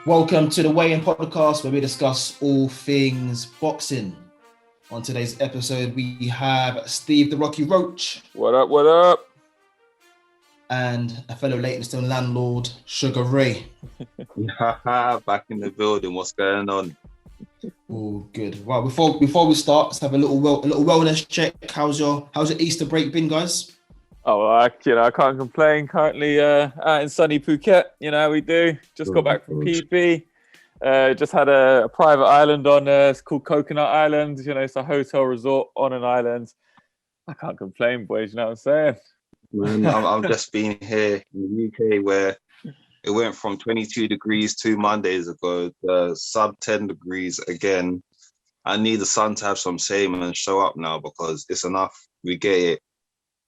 Welcome to the Weigh In Podcast, where we discuss all things boxing. On today's episode, we have Steve the Rocky Roach. What up, what up? And a fellow Leytonstone landlord, Sugar Ray. Back in the building. What's going on? Oh, good. Well, before we start, let's have a little wellness check. How's your Easter break been, guys? Oh, I can't complain. Currently out in sunny Phuket. You know how we do. Just got back from PP. Just had a private island on. It's called Coconut Island. You know, it's a hotel resort on an island. I can't complain, boys. You know what I'm saying? Man, I'm just being here in the UK where it went from 22 degrees 2 Mondays ago to sub 10 degrees again. I need the sun to have some shame and show up now because it's enough. We get it.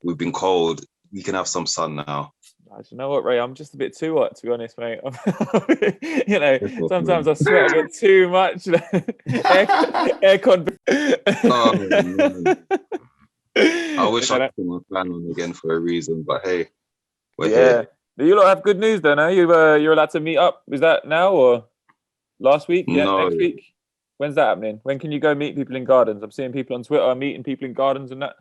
We've been cold. We can have some sun now. You know what, Ray? I'm just a bit too hot, to be honest, mate. You know, sometimes I sweat a bit too much. Aircon. Oh, man. I wish I could put my fan on again for a reason, but hey, we're here. Do you lot have good news then? You're allowed to meet up. Is that now or last week? Yeah, No. next week. When's that happening? When can you go meet people in gardens? I'm seeing people on Twitter meeting people in gardens and that.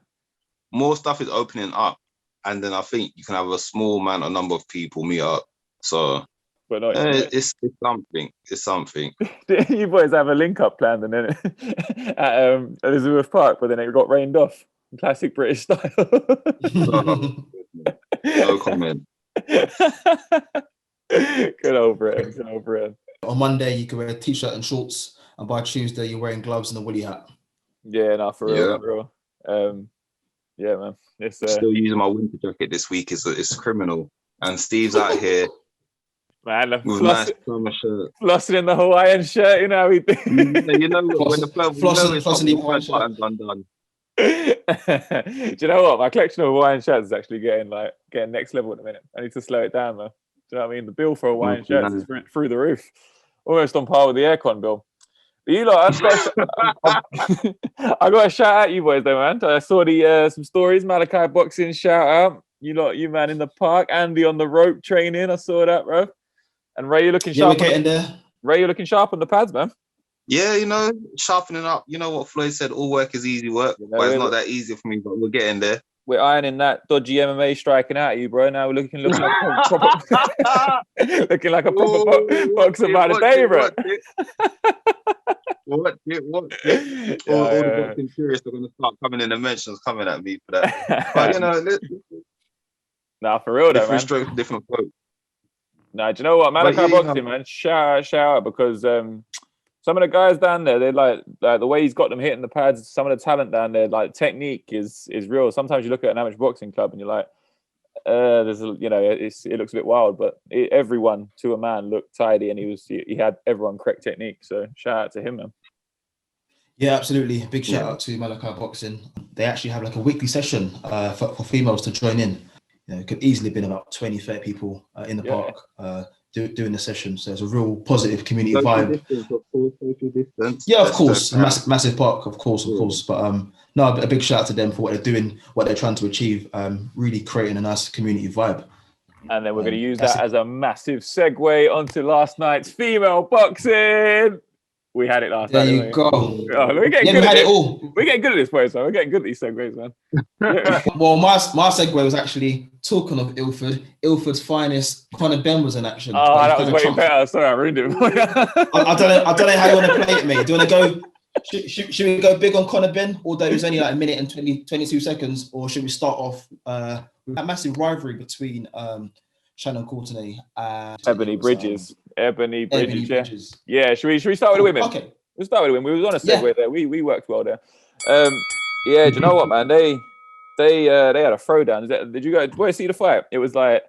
More stuff is opening up, and then I think you can have a small amount of number of people meet up. So, but not it's something. It's something. You boys have a link up planned and then at Elizabeth Park, but then it got rained off. Classic British style. No comment. Get over it. On Monday, you can wear a t-shirt and shorts, and by Tuesday, you're wearing gloves and a woolly hat. Yeah, no, for real. Yeah, man. It's still using my winter jacket this week. It's criminal. And Steve's out here. Man, with nice summer shirt. Flossing in the Hawaiian shirt, you know how we do. You know when the flossing the Hawaiian shirt. Undone. Do you know what? My collection of Hawaiian shirts is actually getting next level in a minute. I need to slow it down, man. Do you know what I mean? The bill for Hawaiian shirts is through the roof. Almost on par with the aircon bill. But you lot, I got a shout out you boys though, man. I saw some stories, Malachi boxing shout out. You lot, you man in the park, Andy on the rope training. I saw that, bro. And Ray, you're looking sharp. We're getting there. Ray, you're looking sharp on the pads, man. Yeah, you know, sharpening up. You know what Floyd said, all work is easy work. You know, but it's not that easy for me, but we're getting there. We're ironing that dodgy MMA striking out at you, bro. Now we're looking like a proper looking like a proper boxer by the day, bro. What? All the boxing curious are going to start coming in the mentions coming at me for that. But, you know, nah, for real, though, man. Different strokes, different folks. Nah, do you know what? Malachi boxing, man. Shout out because some of the guys down there, they like the way he's got them hitting the pads. Some of the talent down there, like technique is real. Sometimes you look at an amateur boxing club and you're like, it looks a bit wild, but everyone to a man looked tidy, and he had everyone correct technique. So shout out to him, man. Yeah, absolutely. Big shout out to Malachi Boxing. They actually have like a weekly session for females to join in. You know, it could easily been about 20, 30 people in the park doing the session. So it's a real positive community vibe. Social distance. Yeah, of course. Massive park, of course. But no, a big shout out to them for what they're doing, what they're trying to achieve, really creating a nice community vibe. And then we're going to use that as a massive segue onto last night's female boxing. We had it last night. There you go. Oh, we're getting good at it all. We're getting good at this place, man. We're getting good at these segues, man. Well, my segue was actually talking of Ilford. Ilford's finest, Conor Benn was in action. Oh, that was way better. Sorry, I ruined it. I don't know how you want to play it, mate. Do you want to go? Should we go big on Conor Benn, although it was only like a minute and 22 seconds, or should we start off with that massive rivalry between Shannon, Courtenay, and Ebanie Bridges. Ebanie Bridges. Yeah, should we start with the women? Okay. We'll start with the women. We was on a segue there. We worked well there. Yeah, do you know what, man? They had a throwdown. Did you guys see the fight? It was like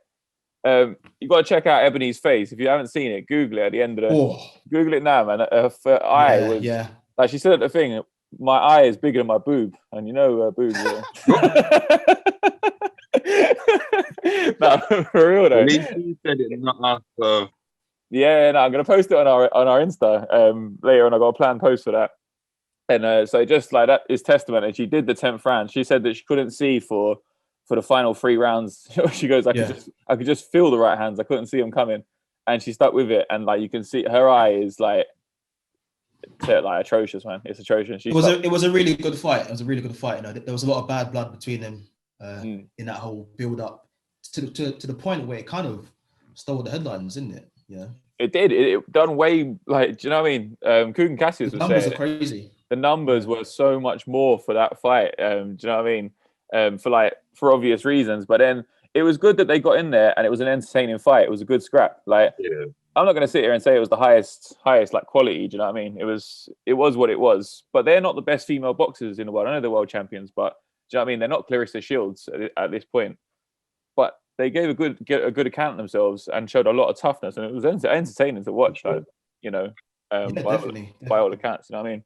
you got to check out Ebanie's face. If you haven't seen it, Google it at the end of the. Google it now, man. Her eye was like she said at the thing. My eye is bigger than my boob, and you know boob. No, for real though. At least you said it, not us. Yeah, no, I'm gonna post it on our Insta later, and I got a planned post for that. And so just like that is testament. And she did the 10th round. She said that she couldn't see for the final 3 rounds. She goes, I could just feel the right hands. I couldn't see them coming. and she stuck with it. And like you can see, her eye is like atrocious, man. It's atrocious. It was a really good fight. It was a really good fight. You know, there was a lot of bad blood between them in that whole build up to the point where it kind of stole the headlines, didn't it? Yeah, it did. It done way like. Do you know what I mean? Kugan Cassius was numbers saying are crazy. The numbers were so much more for that fight. Do you know what I mean? For obvious reasons, but then it was good that they got in there, and it was an entertaining fight. It was a good scrap. Like, I'm not going to sit here and say it was the highest like quality. Do you know what I mean? It was what it was. But they're not the best female boxers in the world. I know they're world champions, but do you know what I mean? They're not Clarissa Shields at this point. But they gave a good account of themselves and showed a lot of toughness, and it was entertaining to watch. Like, you know, definitely. By all accounts, you know what I mean?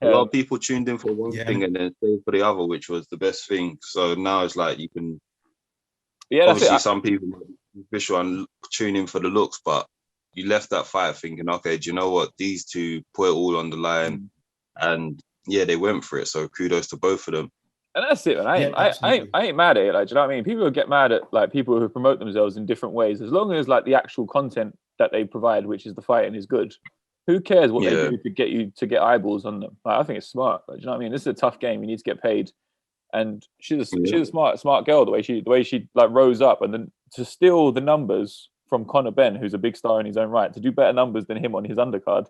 A lot of people tuned in for one thing and then stayed for the other, which was the best thing. So now it's like you can. Yeah, obviously some people might be visual and tune in for the looks, but you left that fight thinking, okay, do you know what? These two put it all on the line, and yeah, they went for it. So kudos to both of them. And that's it, man. I ain't mad at it. Like, do you know what I mean? People get mad at like people who promote themselves in different ways, as long as like the actual content that they provide, which is the fighting, is good. Who cares what they do to get eyeballs on them? Like, I think it's smart. Like, do you know what I mean? This is a tough game. You need to get paid. And she's a smart girl. The way she like rose up, and then to steal the numbers from Conor Benn, who's a big star in his own right, to do better numbers than him on his undercard,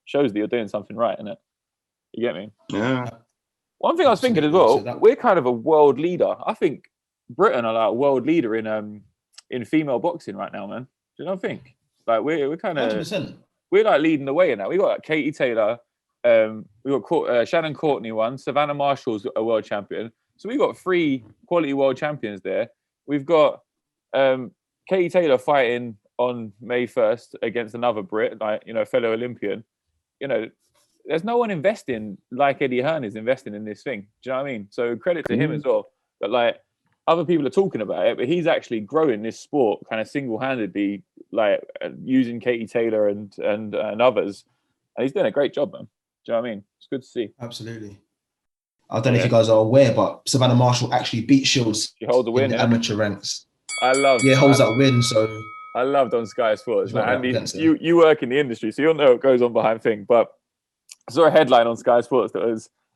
shows that you're doing something right, innit? You get me? Yeah. One thing I was thinking as well, we're kind of a world leader. I think Britain are like a world leader in female boxing right now, man. Do you not think? Like we're kind of 100%. We're like leading the way in that. We got like Katie Taylor, we got Shannon Courtenay won, Savannah Marshall's a world champion. So we got 3 quality world champions there. We've got Katie Taylor fighting on May 1st against another Brit, like, you know, fellow Olympian. You know, there's no one investing like Eddie Hearn is investing in this thing. Do you know what I mean? So credit to him as well. But like other people are talking about it, but he's actually growing this sport kind of single-handedly, like using Katie Taylor and others. And he's doing a great job, man. Do you know what I mean? It's good to see. Absolutely. I don't know if you guys are aware, but Savannah Marshall actually beat Shields. She holds a win in the amateur ranks. Holds that win. So I loved on Sky Sports. Like, Andy, you work in the industry, so you'll know what goes on behind things. But I saw a headline on Sky Sports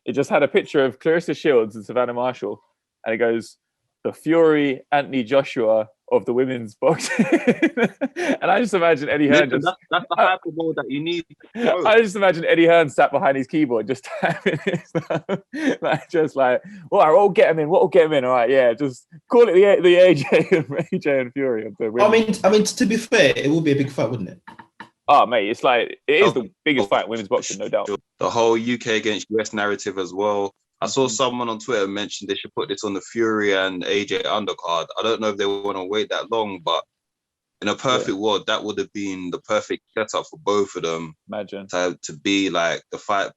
it just had a picture of Clarissa Shields and Savannah Marshall, and it goes, "The Fury Anthony Joshua of the women's boxing." And I just imagine Eddie Hearn that's the hyperbole that you need. I just imagine Eddie Hearn sat behind his keyboard just tapping it, well, we'll get him in. What will get him in? All right, yeah, just call it the AJ and Fury of the women. I mean, to be fair, it will be a big fight, wouldn't it? Oh, mate, it's like it is the biggest fight in women's boxing, no doubt. The whole UK against US narrative as well. I saw someone on Twitter mention they should put this on the Fury and AJ undercard. I don't know if they want to wait that long, but in a perfect world, that would have been the perfect setup for both of them. Imagine to be like the fight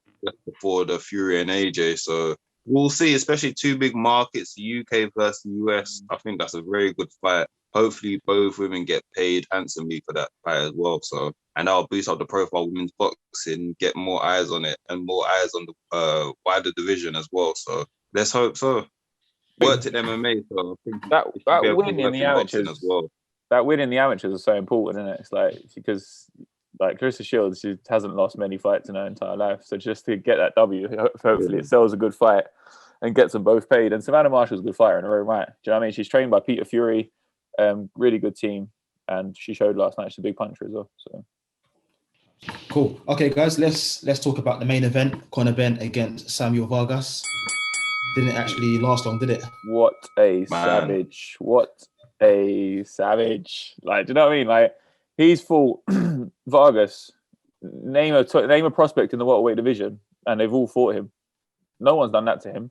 before the Fury and AJ. So we'll see, especially 2 big markets, the UK versus the US. I think that's a very good fight. Hopefully, both women get paid handsomely for that fight as well. So, and that'll boost up the profile of women's boxing, get more eyes on it, and more eyes on the wider division as well. So, let's hope so. Worked at MMA, so I think that win in the amateurs as well. That win in the amateurs is so important, isn't it? It's like because like Clarissa Shields, she hasn't lost many fights in her entire life. So just to get that W, hopefully it sells a good fight and gets them both paid. And Savannah Marshall's a good fighter in her own right. Do you know what I mean? She's trained by Peter Fury. Really good team, and she showed last night she's a big puncher as well. So cool. Okay, guys, let's talk about the main event. Conor Benn against Samuel Vargas. Didn't actually last long, did it? What a savage! What a savage! Like, do you know what I mean? Like, he's fought Vargas. Name a prospect in the welterweight division, and they've all fought him. No one's done that to him.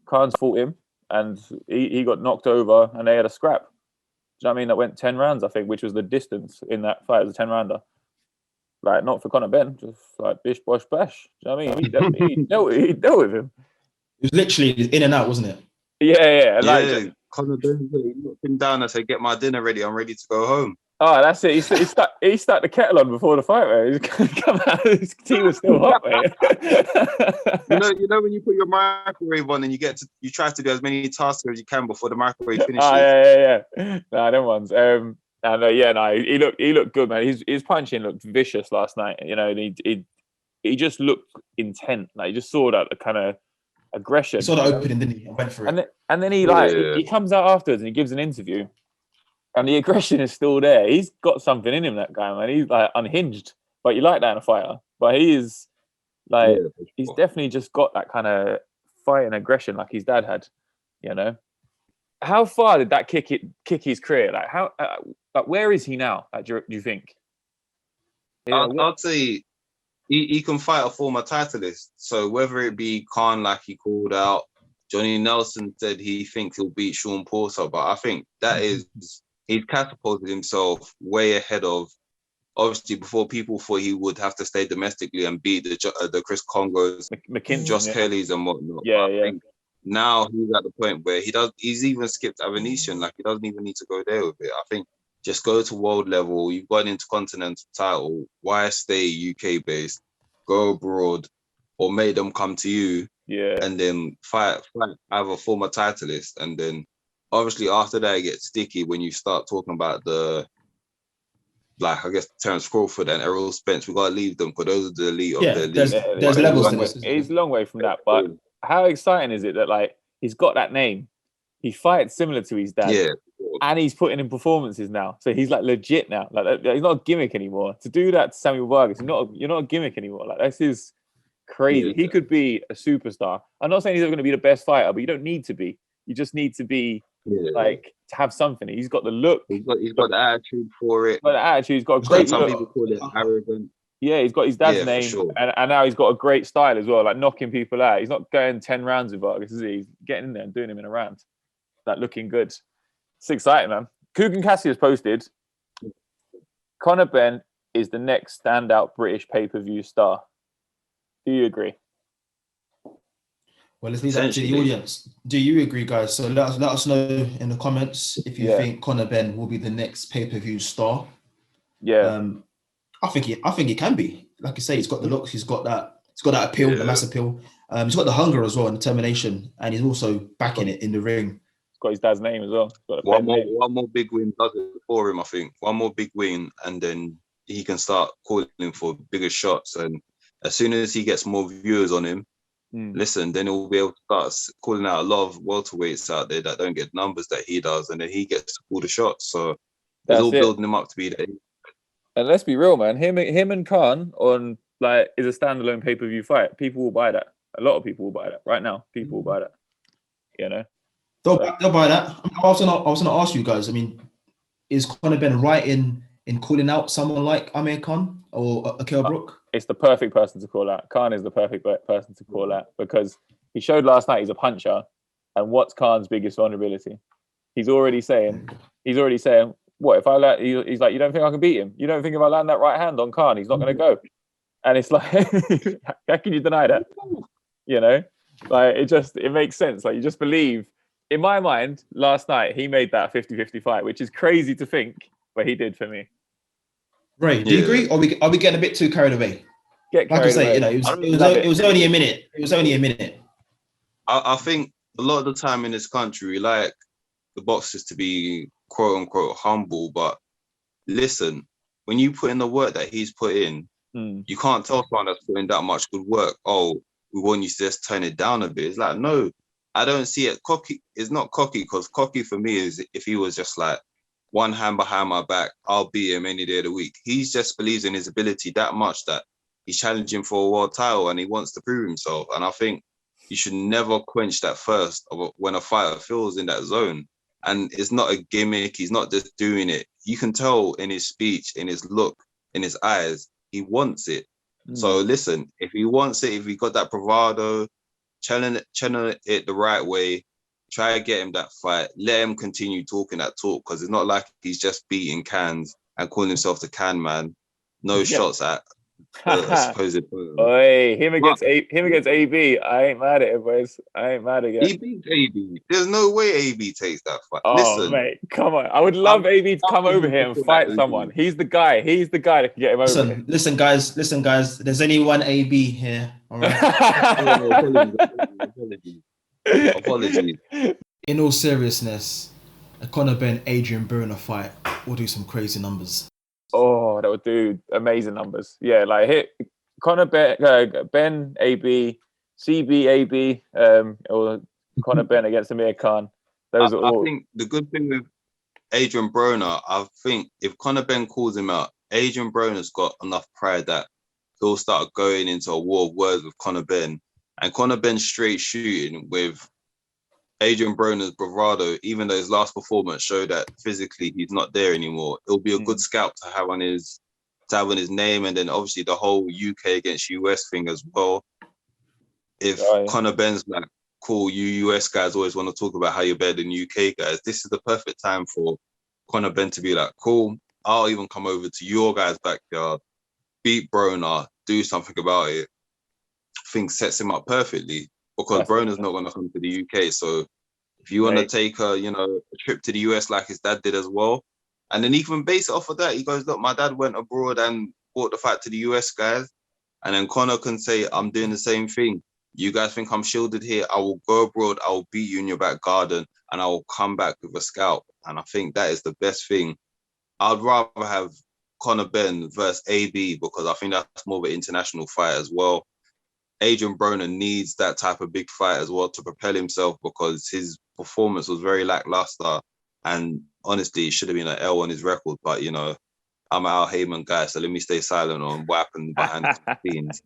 Khan's fought him, and he got knocked over, and they had a scrap. Do you know what I mean? That went 10 rounds, I think, which was the distance in that fight. It was a 10-rounder. Like, not for Conor Benn, just like bish, bosh, bash. Do you know what I mean? He dealt with him. It was literally in and out, wasn't it? Yeah. Like, Conor Benn, he knocked him down and said, "Get my dinner ready. I'm ready to go home." Oh, that's it. He stuck the kettle on before the fight, mate. Come out, his tea was still hot, mate. you know when you put your microwave on and you try to do as many tasks as you can before the microwave finishes. Yeah. Nah, them ones. And he looked good, man. His punching looked vicious last night. You know, and he just looked intent. Like, you just saw that kind of aggression. He saw the opening, didn't he? And went for it. And then he comes out afterwards and he gives an interview, and the aggression is still there. He's got something in him, that guy, man. He's like unhinged, but you like that in a fighter. But he is like, he's definitely just got that kind of fighting aggression like his dad had. You know, how far did that kick his career? Like, how, like, where is he now? Like, do you think? I'd say he can fight a former titleist. So whether it be Khan, like he called out, Johnny Nelson said he thinks he'll beat Sean Porter, but I think that is, he's catapulted himself way ahead of, obviously, before people thought he would have to stay domestically and beat the Chris Congos, McKinnon, Josh Kelly's and whatnot. I think now he's at the point where he's even skipped Avenetian, like he doesn't even need to go there with it. I think just go to world level. You've got an intercontinental title. Why stay UK based? Go abroad, or make them come to you. Yeah. And then fight have a former titleist, and then obviously after that it gets sticky when you start talking about I guess Terence Crawford and Errol Spence. We gotta leave them because those are the elite of the elite. There's levels to this. He's a long way from that, but how exciting is it that, like, he's got that name? He fights similar to his dad, and he's putting in performances now. So he's like legit now. Like, he's not a gimmick anymore. To do that to Samuel Vargas, you're not a gimmick anymore. Like, this is crazy. Yeah. He could be a superstar. I'm not saying he's going to be the best fighter, but you don't need to be. You just need to be like, to have something. He's got the look. He's got the attitude for it. He's got the attitude. He's got a great Some look. people call it arrogant. Yeah, he's got his dad's name, sure. and now he's got a great style as well, like knocking people out. He's not going 10 rounds with Vargas, is he? He's getting in there and doing him in a round. Like, looking good. It's exciting, man. Kugan Cassius posted, Conor Benn is the next standout British pay-per-view star. Do you agree? Well, let's leave that to the audience. Do you agree, guys? So let us know in the comments if you think Conor Benn will be the next pay-per-view star. Yeah. I think he can be. Like I say, he's got the looks, he's got that appeal, the mass appeal. He's got the hunger as well and determination, and he's also backing it in the ring. He's got his dad's name as well. One more big win does it for him, I think. One more big win, and then he can start calling for bigger shots. And as soon as he gets more viewers on him, listen, then he'll be able to start calling out a lot of welterweights out there that don't get numbers that he does, and then he gets to call the shots. So it's all building him up to be that. And let's be real, man. Him and Khan on, like, is a standalone pay-per-view fight. People will buy that. A lot of people will buy that right now. People will buy that. You know, they'll buy that. I was gonna ask you guys. I mean, is Conor Benn right in calling out someone like Amir Khan or Akil Brook? It's the perfect person to call out. Khan is the perfect person to call out because he showed last night he's a puncher. And what's Khan's biggest vulnerability? He's already saying. What if I let? He's like, you don't think I can beat him? You don't think if I land that right hand on Khan, he's not going to go? And it's like, how can you deny that? You know, like, it makes sense. Like, you just believe. In my mind, last night he made that 50-50 fight, which is crazy to think, but he did for me. Ray, do you agree? Or are we getting a bit too carried away? Like I say, you know, it was only a minute. It was only a minute. I think a lot of the time in this country, we like the boxers to be quote unquote humble, but listen, when you put in the work that he's put in, you can't tell someone that's put in that much good work, oh, we want you to just turn it down a bit. It's like, no, I don't see it. Cocky is not cocky, because cocky for me is if he was just like one hand behind my back, I'll beat him any day of the week. He just believes in his ability that much that he's challenging for a world title and he wants to prove himself. And I think you should never quench that thirst when a fighter feels in that zone. And it's not a gimmick. He's not just doing it. You can tell in his speech, in his look, in his eyes, he wants it. So listen, if he wants it, if he got that bravado, channel it the right way, try to get him that fight. Let him continue talking that talk, because it's not like he's just beating cans and calling himself the can man. No shots at supposed. Oi, him against AB. I ain't mad at it, boys. I ain't mad again. He beats AB. There's no way AB takes that fight. Oh, listen, mate, come on. I would love AB to come over here and fight someone. He's the guy. He's the guy that can get him over here. Listen, guys. There's only one AB here. All right. Apologies. In all seriousness, a Conor Benn, Adrian Broner fight will do some crazy numbers. Oh, that would do amazing numbers. Yeah, like hit Conor Ben AB, CB AB, or Conor Benn against Amir Khan. Those are all. I think the good thing with Adrian Broner, I think if Conor Benn calls him out, Adrian Broner's got enough pride that he'll start going into a war of words with Conor Benn. And Conor Benn's straight shooting with Adrian Broner's bravado, even though his last performance showed that physically he's not there anymore, it'll be a good scout to have on his name, and then obviously the whole UK against US thing as well. If Conor Benn's like, cool, you US guys always want to talk about how you're better than UK guys, this is the perfect time for Conor Benn to be like, cool, I'll even come over to your guys' backyard, beat Broner, do something about it. I think sets him up perfectly. Because Broner's not going to come to the UK. So if you want to take a trip to the US like his dad did as well, and then he can base it off of that. He goes, look, my dad went abroad and brought the fight to the US, guys. And then Conor can say, I'm doing the same thing. You guys think I'm shielded here? I will go abroad. I will beat you in your back garden, and I will come back with a scalp. And I think that is the best thing. I'd rather have Conor Benn versus AB because I think that's more of an international fight as well. Adrian Broner needs that type of big fight as well to propel himself because his performance was very lackluster, and honestly, it should have been an L on his record. But I'm an Al Heyman guy, so let me stay silent on what happened behind the scenes.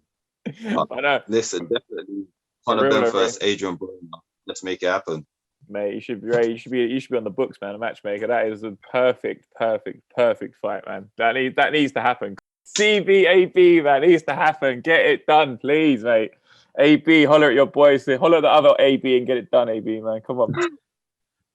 I know. Listen, definitely Conor Benn versus Adrian Broner. Let's make it happen, mate. You should be ready. You should be on the books, man. A matchmaker. That is a perfect fight, man. That needs to happen. CBAB, man, needs to happen. Get it done, please, mate. AB, holler at your boys. Holler at the other AB and get it done, AB, man. Come on.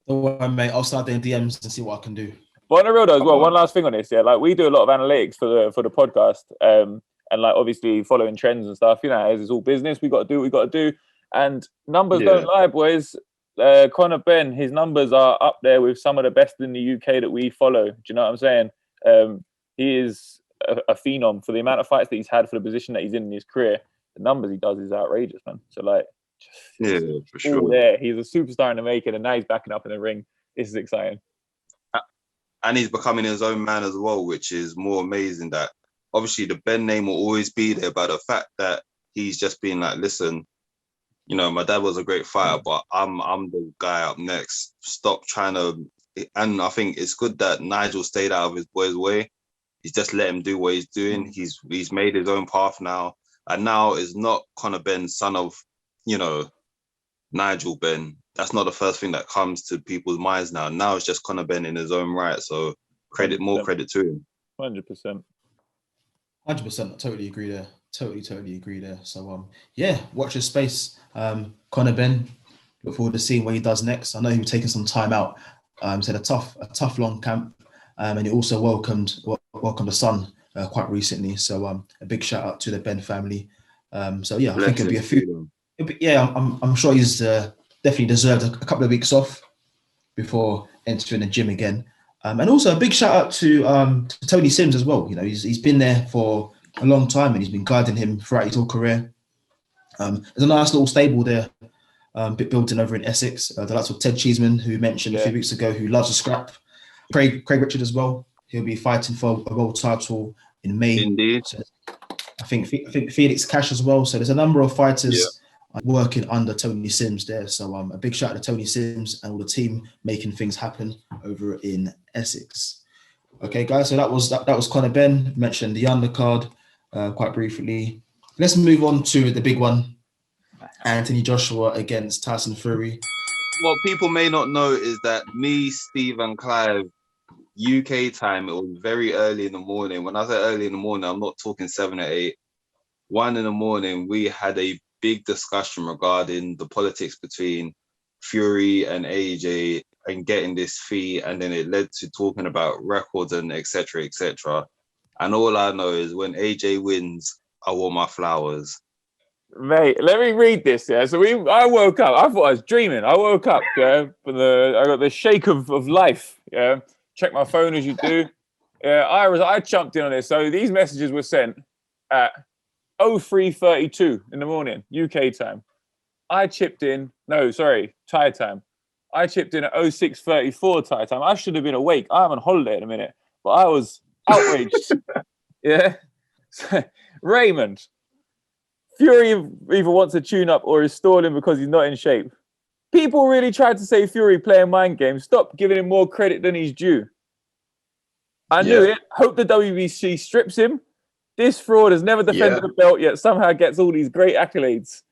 Don't worry, mate. I'll start doing DMs and see what I can do. But on the real though, as well, one last thing on this, yeah. Like we do a lot of analytics for the podcast, and like obviously following trends and stuff. As it's all business, we got to do what we got to do, and numbers don't lie, boys. Conor Benn, his numbers are up there with some of the best in the UK that we follow. Do you know what I'm saying? He is a phenom for the amount of fights that he's had, for the position that he's in his career. The numbers he does is outrageous, man. So like, for sure. There, he's a superstar in the making, and now he's backing up in the ring. This is exciting, and he's becoming his own man as well, which is more amazing. That obviously the Benn name will always be there, but the fact that he's just been like, listen, my dad was a great fighter, but I'm the guy up next. Stop trying to. And I think it's good that Nigel stayed out of his boy's way. He's just let him do what he's doing. He's made his own path now. And now it's not Conor Benn, son of, Nigel Benn. That's not the first thing that comes to people's minds now. Now it's just Conor Benn in his own right. So more credit to him. 100%. 100%. I totally agree there. Totally agree there. So, watch his space. Conor Benn, look forward to seeing what he does next. I know he was taking some time out. Said a tough long camp. And he also welcomed the son quite recently. So a big shout out to the Benn family. I think it'll be a few. I'm sure he's definitely deserved a couple of weeks off before entering the gym again. And also a big shout out to Tony Sims as well. He's been there for a long time and he's been guiding him throughout his whole career. There's a nice little stable there, built in over in Essex. The likes of Ted Cheeseman, who mentioned a few weeks ago, who loves a scrap. Craig Richard as well. He'll be fighting for a world title in May. Indeed. So I think Felix Cash as well. So there's a number of fighters working under Tony Sims there. So a big shout out to Tony Sims and all the team making things happen over in Essex. Okay, guys. So that was Conor Benn. Mentioned the undercard quite briefly. Let's move on to the big one. Anthony Joshua against Tyson Fury. What people may not know is that me, Steve, and Clive, UK time, it was very early in the morning. When I say early in the morning, I'm not talking 7 or 8. 1 in the morning, we had a big discussion regarding the politics between Fury and AJ and getting this fee, and then it led to talking about records and etc. etc. And all I know is when AJ wins, I want my flowers. Mate, let me read this. Yeah, so I woke up. I thought I was dreaming. I woke up. Yeah, I got the shake of life. Yeah, check my phone as you do. Yeah, I jumped in on this. So these messages were sent at 03:32 in the morning, UK time. I chipped in. No, sorry, Thai time. I chipped in at 06:34 Thai time. I should have been awake. I'm on holiday in a minute, but I was outraged. Yeah. Raymond. Fury either wants a tune-up or is stalling because he's not in shape. People really tried to say Fury playing mind games. Stop giving him more credit than he's due. I knew it. Hope the WBC strips him. This fraud has never defended the belt yet. Somehow gets all these great accolades.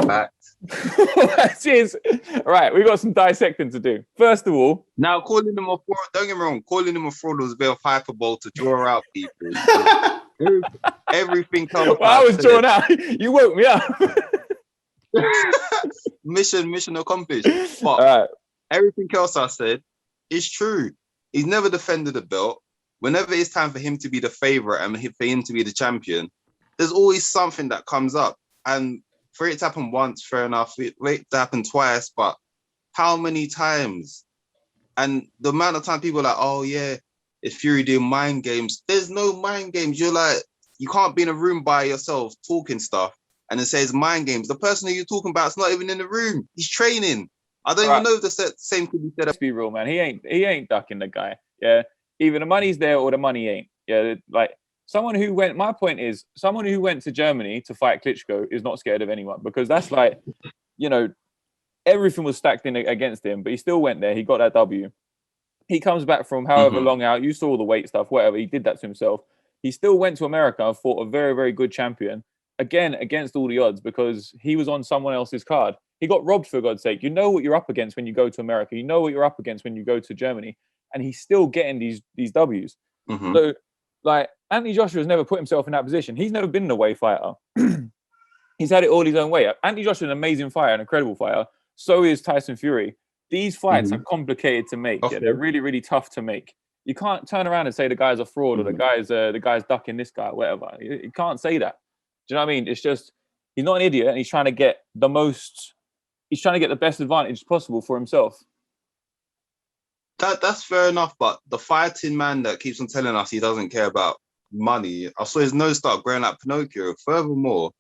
Fact. Cheers. Right, we got some dissecting to do. First of all, now calling him a fraud. Don't get me wrong. Calling him a fraud was a bit of hyperbole to draw out people. Everything else. Well, I was drawn out. You woke me up. Mission accomplished. But everything else I said is true. He's never defended the belt. Whenever it's time for him to be the favorite and for him to be the champion, there's always something that comes up. And for it to happen once, fair enough. It to happen twice, but how many times? And the amount of time people are like, oh yeah, it's Fury doing mind games. There's no mind games. You're like, you can't be in a room by yourself talking stuff and it says mind games. The person who you're talking about is not even in the room. He's training. I don't even know if the same could be said. Let's be real, man. He ain't ducking the guy. Yeah. Either the money's there or the money ain't. Yeah. Like someone who went, my point is, someone who went to Germany to fight Klitschko is not scared of anyone because that's like, you know, everything was stacked in against him, but he still went there. He got that W. He comes back from however long out. You saw all the weight stuff, whatever. He did that to himself. He still went to America and fought a very, very good champion, again, against all the odds because he was on someone else's card. He got robbed, for God's sake. You know what you're up against when you go to America. You know what you're up against when you go to Germany. And he's still getting these Ws. So, like, Anthony Joshua's never put himself in that position. He's never been an away fighter. He's had it all his own way. Anthony Joshua's an amazing fighter, an incredible fighter. So is Tyson Fury. These fights are complicated to make. Yeah, they're really, really tough to make. You can't turn around and say the guy's a fraud or the guy's ducking this guy, or whatever. You can't say that. Do you know what I mean? It's just he's not an idiot and he's trying to get the best advantage possible for himself. That's fair enough, but the fighting man that keeps on telling us he doesn't care about money, I saw his nose start growing like Pinocchio. Furthermore,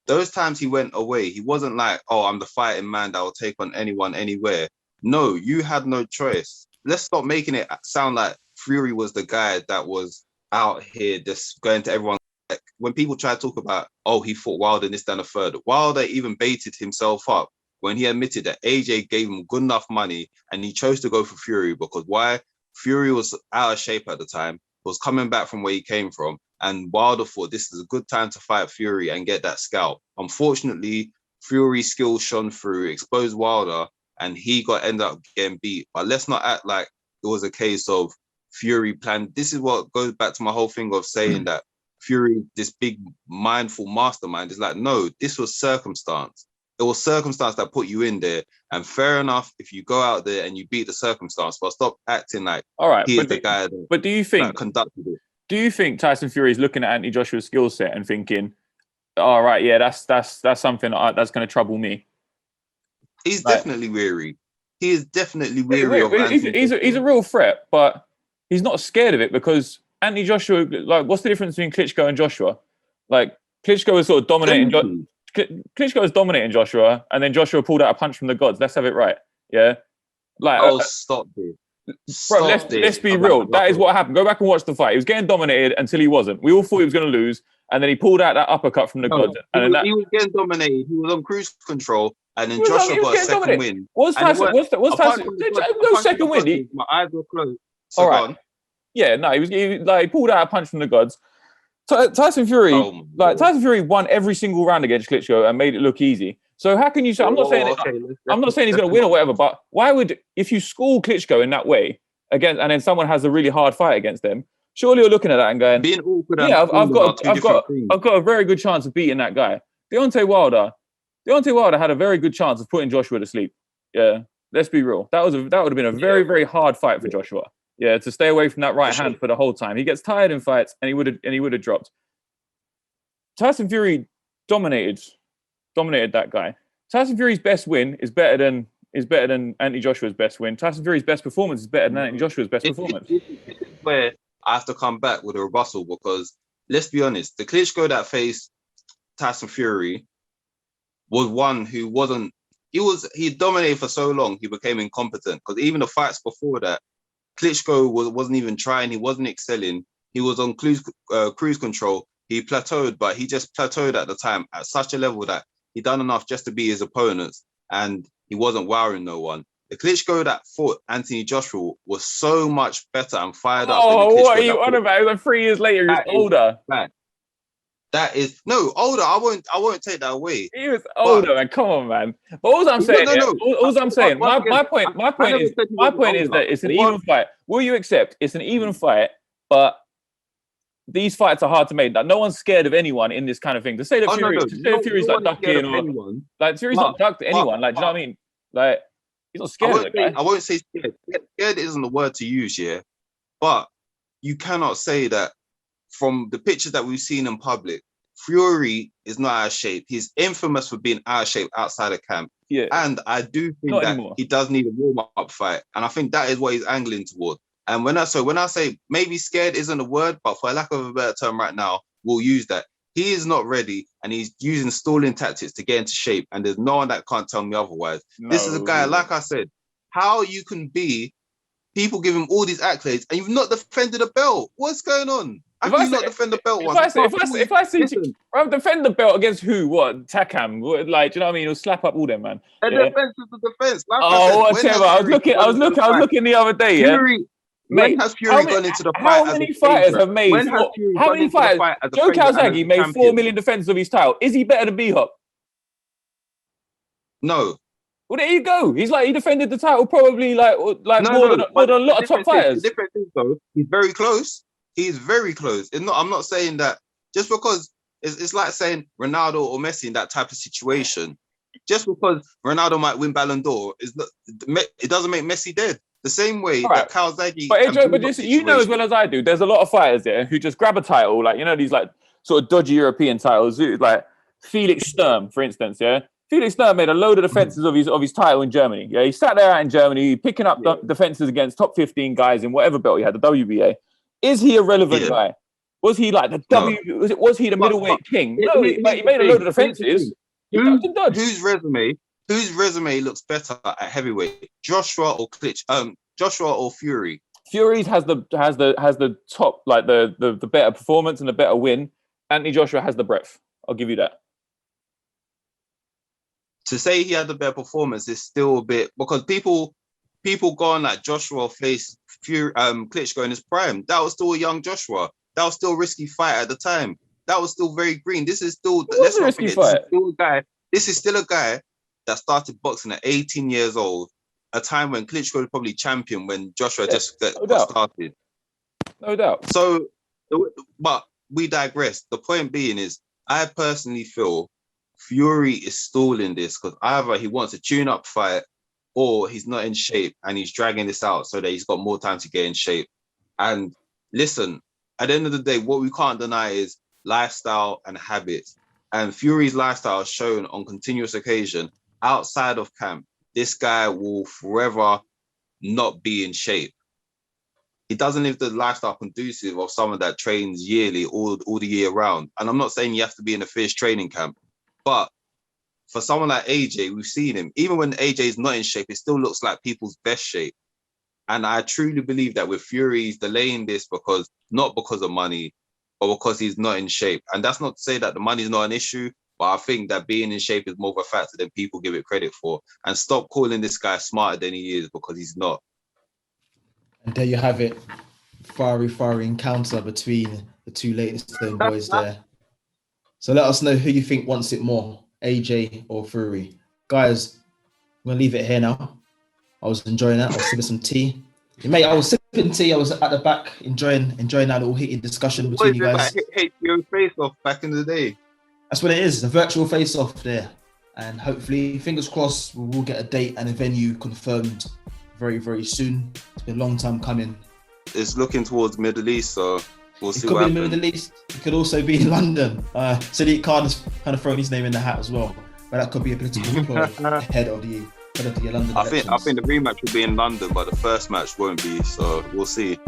those times he went away, he wasn't like, oh, I'm the fighting man that will take on anyone, anywhere. No, you had no choice. Let's stop making it sound like Fury was the guy that was out here just going to everyone. Like, when people try to talk about, oh, he fought Wilder and this, that, and the third, Wilder even baited himself up when he admitted that AJ gave him good enough money and he chose to go for Fury because why? Fury was out of shape at the time, was coming back from where he came from, and Wilder thought this is a good time to fight Fury and get that scalp. Unfortunately, Fury's skills shone through, exposed Wilder, and he ended up getting beat. But let's not act like it was a case of Fury planned. This is what goes back to my whole thing of saying that Fury, this big mindful mastermind, is like, no, this was circumstance. It was circumstance that put you in there. And fair enough, if you go out there and you beat the circumstance, but stop acting like he is the guy that conducted it. Do you think Tyson Fury is looking at Anthony Joshua's skill set and thinking, all right, yeah, that's something that's going to trouble me? He's definitely weary. He is definitely weary of Anthony. He's a real threat, but he's not scared of it because Anthony Joshua, like, what's the difference between Klitschko and Joshua? Like, Klitschko was sort of dominating. Klitschko was dominating Joshua, and then Joshua pulled out a punch from the gods. Let's have it right, yeah. Like, stop it, bro. Let's be real. That is what happened. Go back and watch the fight. He was getting dominated until he wasn't. We all thought he was going to lose, and then he pulled out that uppercut from the gods. And he was getting dominated. He was on cruise control, and then Joshua got a second win. What's Tyson? No second win. My eyes were closed. All right. Yeah, no, he pulled out a punch from the gods. Tyson Fury, Tyson Fury won every single round against Klitschko and made it look easy. So how can you say? I'm not saying he's going to win or whatever. But why would, if you school Klitschko in that way against, and then someone has a really hard fight against them, surely you're looking at that and going, being awkward. Yeah, I've got a very good chance of beating that guy. Deontay Wilder had a very good chance of putting Joshua to sleep. Yeah, let's be real. That would have been a very, very hard fight for Joshua. Yeah, to stay away from that right hand for the whole time. He gets tired in fights, and he would have dropped. Tyson Fury dominated that guy. Tyson Fury's best win is better than Anthony Joshua's best win. Tyson Fury's best performance is better than Anthony Joshua's best performance. This is where I have to come back with a rebuttal because let's be honest, the Klitschko that faced Tyson Fury was one who wasn't he dominated for so long, he became incompetent. Because even the fights before that, Klitschko wasn't even trying, he wasn't excelling, he was on cruise control, he plateaued, but he just plateaued at the time at such a level that he done enough just to beat his opponents, and he wasn't wowing no one. The Klitschko that fought Anthony Joshua was so much better and fired up. Oh, what are you on about? It was like 3 years later, he was older. That is older. I won't take that away. He was older, man. Come on, man. But all I'm saying, all I'm saying, my point is that it's an even fight. Will you accept it's an even fight? But these fights are hard to make. Like, no one's scared of anyone in this kind of thing. To say that Fury's like ducking or like Fury's not ducked anyone. Like, do you know what I mean? Like, he's not scared of the guy. I won't say scared. Scared isn't the word to use, yeah. But you cannot say that from the pictures that we've seen in public, Fury is not out of shape. He's infamous for being out of shape outside of camp. Yeah. And I do think he does need a warm-up fight. And I think that is what he's angling toward. And when I say maybe scared isn't a word, but for lack of a better term right now, we'll use that. He is not ready, and he's using stalling tactics to get into shape. And there's no one that can't tell me otherwise. No, this is a guy, like I said, how you can be, people give him all these accolades, and you've not defended a belt. What's going on? How can you not defend the belt once? If I see you, I'll defend the belt against who? What? Takam? Like, do you know what I mean? He'll slap up all them, man. The defense is the defense. Like whatever. I was looking the other day. Fury, when has Fury gone into the fight? How many fighters have made? How many fighters? Joe Calzaghe made 4 million defenses of his title. Is he better than B-Hop? No. Well, there you go. He defended the title probably more than a lot of top fighters. The difference is though, he's very close. He's very close. I'm not saying that just because it's like saying Ronaldo or Messi in that type of situation. Just because Ronaldo might win Ballon d'Or, it doesn't make Messi dead. The same way that Calzaghe. But you know as well as I do, there's a lot of fighters there who just grab a title, like, you know, these like sort of dodgy European titles, like Felix Sturm, for instance, yeah. Felix Sturm made a load of defenses of his title in Germany. Yeah, he sat there out in Germany picking up defenses against top 15 guys in whatever belt he had, the WBA. Is he a relevant guy? Was he like the Was he the middleweight king? No, he made a load of defenses. Whose resume looks better at heavyweight? Joshua or Joshua or Fury? Fury's has the top, like the better performance and the better win. Anthony Joshua has the breadth. I'll give you that. To say he had the better performance is still a bit, because people go on like Joshua faced Fury, Klitschko in his prime. That was still a young Joshua. That was still a risky fight at the time. That was still very green. This is still let's not forget, this is still a guy that started boxing at 18 years old, a time when Klitschko was probably champion when Joshua just got started. No doubt. So, but we digress. The point being is, I personally feel Fury is stalling this because either he wants a tune-up fight or he's not in shape and he's dragging this out so that he's got more time to get in shape. And listen, at the end of the day, what we can't deny is lifestyle and habits. And Fury's lifestyle is shown on continuous occasion. Outside of camp, this guy will forever not be in shape. He doesn't live the lifestyle conducive of someone that trains yearly, all the year round. And I'm not saying you have to be in a fierce training camp, but for someone like AJ, we've seen him. Even when AJ is not in shape, it still looks like people's best shape. And I truly believe that with Fury, he's delaying this not because of money, but because he's not in shape. And that's not to say that the money is not an issue, but I think that being in shape is more of a factor than people give it credit for. And stop calling this guy smarter than he is, because he's not. And there you have it. Fiery encounter between the two latest Stone boys there. So let us know who you think wants it more, AJ or Fury. Guys, I'm going to leave it here now. I was enjoying that. I was sipping some tea. Mate, I was sipping tea. I was at the back enjoying that little heated discussion between you guys. HBO face-off back in the day. That's what it is, a virtual face-off there. And hopefully, fingers crossed, we will get a date and a venue confirmed very, very soon. It's been a long time coming. It's looking towards Middle East, so we'll see what happens. It could be the Middle East. It could also be in London. Sadiq Khan has kind of thrown his name in the hat as well. But that could be a political ploy ahead of the London elections. I think the rematch will be in London, but the first match won't be. So we'll see.